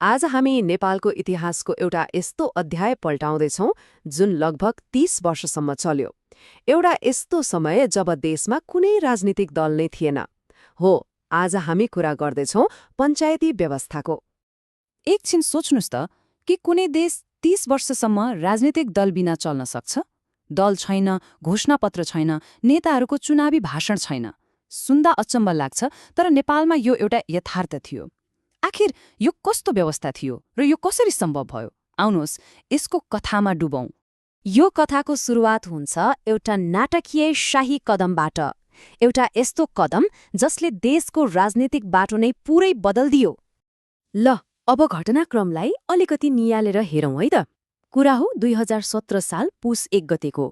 आज हामी नेपालको इतिहासको एउटा यस्तो अध्याय पल्टाउँदैछौँ जुन लगभग 30 वर्षसम्म चल्यो। एउटा यस्तो समय जब देशमा कुनै राजनीतिक दल नै थिएन। हो, आज हामी कुरा गर्दैछौँ पञ्चायती व्यवस्थाको। एकछिन सोच्नुस् त कि कुनै देश 30 वर्षसम्म राजनीतिक दल बिना चल्न सक्छ? दल छैन, घोषणापत्र छैन, नेताहरूको चुनावी भाषण छैन। सुन्दा अचम्म लाग्छ, तर नेपालमा यो एउटा यथार्थ थियो। आखिर यो कस्तो व्यवस्था थियो र यो कसरी सम्भव भयो? आउनुहोस् यसको कथामा डुबौं। यो कथाको सुरुवात हुन्छ एउटा नाटकीय शाही कदमबाट। एउटा यस्तो कदम जसले देशको राजनीतिक बाटो नै पुरै बदल्दियो। ल, अब घटनाक्रमलाई अलिकति नियालेर हेरौँ है त। कुरा हो 2017 साल पुस 1 गतेको,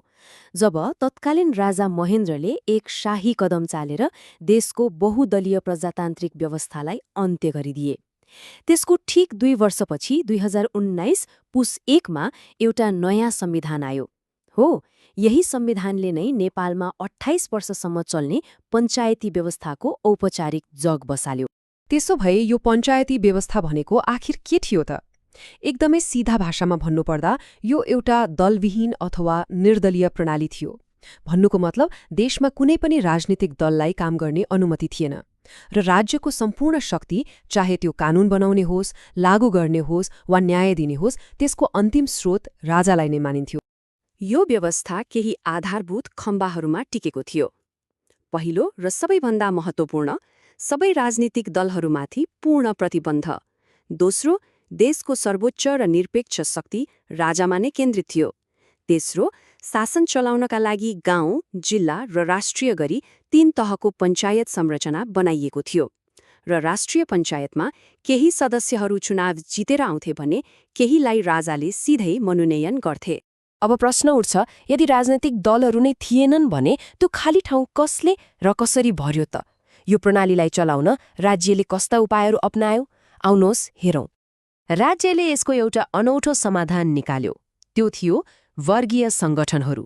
जब तत्कालीन राजा महेन्द्रले एक शाही कदम चालेर देशको बहुदलीय प्रजातान्त्रिक व्यवस्थालाई अन्त्य गरिदिए। त्यसको ठिक 2 वर्षपछि 2019 पुस 1 मा एउटा नयाँ संविधान आयो। हो, यही संविधानले नै नेपालमा 28 वर्षसम्म चल्ने पञ्चायती व्यवस्थाको औपचारिक जग बसाल्यो। त्यसो भए यो पञ्चायती व्यवस्था भनेको आखिर के थियो त? एकदमै सीधा भाषामा भन्नुपर्दा यो एउटा दलविहीन अथवा निर्दलीय प्रणाली थियो। भन्नुको मतलब देशमा कुनै पनि राजनीतिक दललाई काम गर्ने अनुमति थिएन र राज्यको सम्पूर्ण शक्ति, चाहे त्यो कानून बनाउने होस्, लागू गर्ने होस् वा न्याय दिने होस्, त्यसको अन्तिम स्रोत राजालाई नै मानिन्थ्यो। यो व्यवस्था केही आधारभूत खम्बाहरूमा टिकेको थियो। पहिलो र सबैभन्दा महत्त्वपूर्ण, सबै राजनीतिक दलहरूमाथि पूर्ण प्रतिबन्ध। दोस्रो, देशको सर्वोच्च र निरपेक्ष शक्ति राजामा नै केन्द्रित थियो। तेस्रो, शासन चलाउनका लागि गाउँ, जिल्ला र राष्ट्रिय गरी 3 तहको पञ्चायत संरचना बनाइएको थियो। र राष्ट्रिय पञ्चायतमा केही सदस्यहरू चुनाव जितेर आउँथे भने केहीलाई राजाले सिधै मनोनयन गर्थे। अब प्रश्न उठ्छ, यदि राजनैतिक दलहरू नै थिएनन् भने त्यो खाली ठाउँ कसले र कसरी भर्यो त? यो प्रणालीलाई चलाउन राज्यले कस्ता उपायहरू अपनायो? आउनुहोस् हेरौँ। राज्यले यसको एउटा अनौठो समाधान निकाल्यो। त्यो थियो वर्गीय सङ्गठनहरू।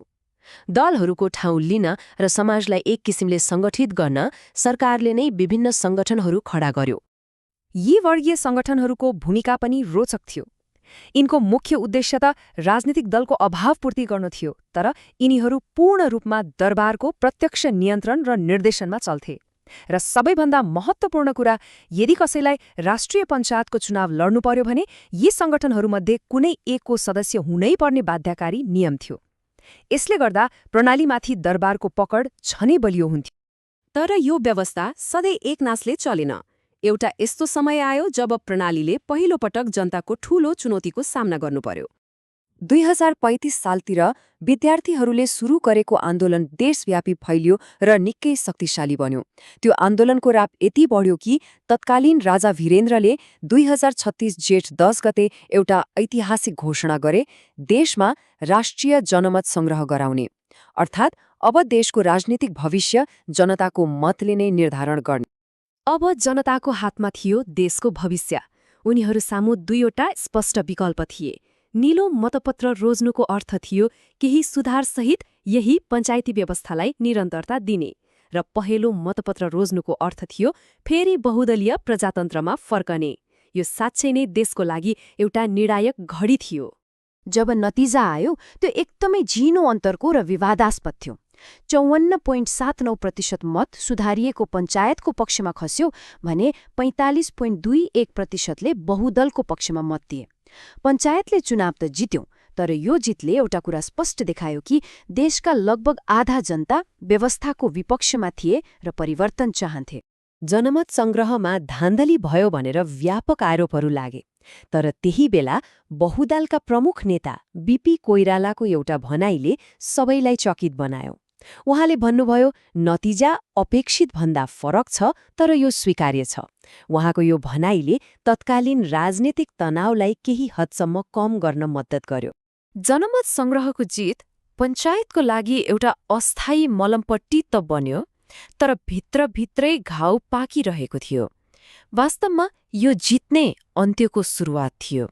दलहरूको ठाउँ लिन र समाजलाई एक किसिमले सङ्गठित गर्न सरकारले नै विभिन्न सङ्गठनहरू खडा गर्यो। यी वर्गीय सङ्गठनहरूको भूमिका पनि रोचक थियो। यिनको मुख्य उद्देश्य त राजनीतिक दलको अभाव पूर्ति गर्नु थियो, तर यिनीहरू पूर्ण रूपमा दरबारको प्रत्यक्ष नियन्त्रण र निर्देशनमा चल्थे। र सबैभन्दा महत्त्वपूर्ण कुरा, यदि कसैलाई राष्ट्रिय पञ्चायतको चुनाव लड्नु पर्यो भने यी सङ्गठनहरूमध्ये कुनै एकको सदस्य हुनै पर्ने बाध्यकारी नियम थियो। यसले गर्दा प्रणालीमाथि दरबारको पकड झनै बलियो हुन्थ्यो। तर यो व्यवस्था सधैँ एकनासले चलेन। एउटा यस्तो समय आयो जब प्रणालीले पहिलो पटक जनताको ठूलो चुनौतीको सामना गर्नु पर्यो। 2035 सालतिर विद्यार्थीहरूले सुरु गरेको आन्दोलन देशव्यापी फैलियो र निकै शक्तिशाली बन्यो। त्यो आन्दोलनको राप यति बढ्यो कि तत्कालीन राजा वीरेन्द्रले 2036 जेठ 10 गते एउटा ऐतिहासिक घोषणा गरे, देशमा राष्ट्रिय जनमत संग्रह गराउने। अर्थात् अब देशको राजनीतिक भविष्य जनताको मतले नै निर्धारण गर्ने। अब जनताको हातमा थियो देशको भविष्य। उनीहरू सामु दुईवटा स्पष्ट विकल्प थिए। नीलो मतपत्र रोज्नुको अर्थ थियो केही सुधारसहित यही पञ्चायती व्यवस्थालाई निरन्तरता दिने, र पहेँलो मतपत्र रोज्नुको अर्थ थियो फेरि बहुदलीय प्रजातन्त्रमा फर्कने। यो साँच्चै नै देशको लागि एउटा निर्णायक घडी थियो। जब नतिजा आयो त्यो एकदमै झिनो अन्तरको र विवादास्पद थियो। 54.79% मत सुधारिएको पञ्चायतको पक्षमा खस्यो भने 45.21% बहुदलको पक्षमा मत दिए। पञ्चायतले चुनाव त जित्यो, तर यो जितले एउटा कुरा स्पष्ट देखायो कि देशका लगभग आधा जनता व्यवस्थाको विपक्षमा थिए र परिवर्तन चाहन्थे। जनमत संग्रहमा धान्धली भयो भनेर व्यापक आरोपहरू लागे। तर त्यही बेला बहुदलका प्रमुख नेता बीपी कोइरालाको एउटा भनाइले सबैलाई चकित बनायो। उहाँले भन्नुभयो, नतिजा अपेक्षित भन्दा फरक छ, तर यो स्वीकार्य छ। उहाँको यो भनाइले तत्कालीन राजनीतिक तनावलाई केही हदसम्म कम गर्न मद्दत गर्यो। जनमत संग्रहको जित पञ्चायतको लागि एउटा अस्थायी मलमपट्टी त बन्यो, तर भित्रभित्रै घाउ पाकिरहेको थियो। वास्तवमा यो जित नै अन्त्यको सुरुवात थियो।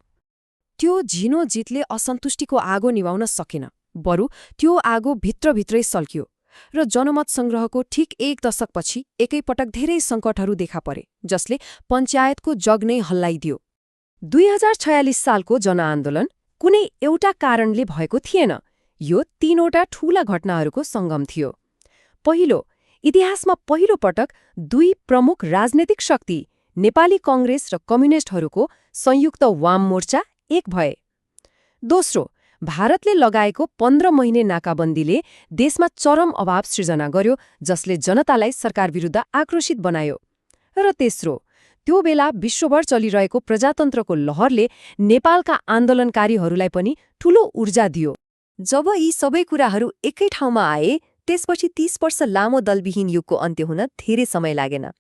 त्यो झिनो जितले असन्तुष्टिको आगो निभाउन सकेन, बरु त्यो आगो भित्रभित्रै सल्कियो र जनमत संग्रहको ठिक 1 दशकपछि एकैपटक धेरै सङ्कटहरू देखा परे, जसले पञ्चायतको जग नै हल्लाइदियो। 2046 सालको जनआन्दोलन कुनै एउटा कारणले भएको थिएन। यो 3वटा ठूला घटनाहरूको सङ्गम थियो। पहिलो, इतिहासमा पहिलो पटक 2 प्रमुख राजनैतिक शक्ति नेपाली कङ्ग्रेस र कम्युनिस्टहरूको संयुक्त वाम मोर्चा एक भए। दोस्रो, भारतले लगाएको 15 महिने नाकाबन्दीले देशमा चरम अभाव सृजना गर्यो, जसले जनतालाई सरकार विरुद्ध आक्रोशित बनायो। र तेस्रो, त्यो बेला विश्वभर चलिरहेको प्रजातन्त्रको लहरले नेपालका आन्दोलनकारीहरूलाई पनि ठूलो ऊर्जा दियो। जब यी सबै कुराहरू एकै ठाउँमा आए, त्यसपछि 30 वर्ष लामो दलविहीन युगको अन्त्य हुन धेरै समय लागेन।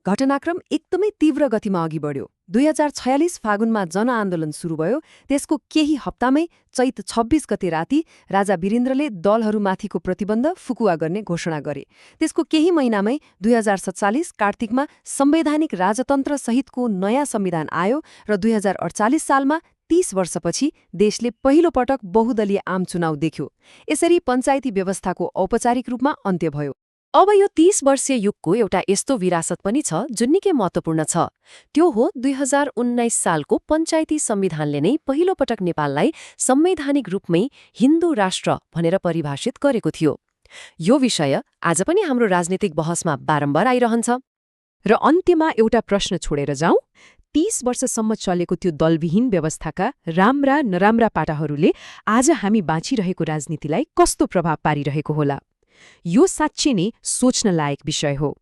घटनाक्रम एकदमै तीव्र गतिमा अघि बढ्यो। 2046 फागुनमा जनआन्दोलन सुरु भयो। त्यसको केही हप्तामै चैत 26 गते राति राजा वीरेन्द्रले दलहरूमाथिको प्रतिबन्ध फुकुवा गर्ने घोषणा गरे। त्यसको केही महिनामै 2047 कार्तिकमा संवैधानिक राजतन्त्र सहितको नयाँ संविधान आयो र 2048 सालमा 30 वर्षपछि देशले पहिलो पटक बहुदलीय आम चुनाव देख्यो। यसरी पञ्चायती व्यवस्थाको औपचारिक रूपमा अन्त्य भयो। अब यो 30 वर्षीय युगको एउटा यस्तो विरासत पनि छ जुन निकै महत्त्वपूर्ण छ। त्यो हो 2019 सालको पञ्चायती संविधानले नै पहिलो पटक नेपाललाई संवैधानिक रूपमै हिन्दू राष्ट्र भनेर परिभाषित गरेको थियो। यो विषय आज पनि हाम्रो राजनीतिक बहसमा बारम्बार आइरहन्छ। र अन्त्यमा एउटा प्रश्न छोडेर जाउँ, 30 वर्षसम्म चलेको त्यो दलविहीन व्यवस्थाका राम्रा नराम्रा पाटाहरूले आज हामी बाँचिरहेको राजनीतिलाई कस्तो प्रभाव पारिरहेको होला? यो साँच्चै नै सोच्न लायक विषय हो।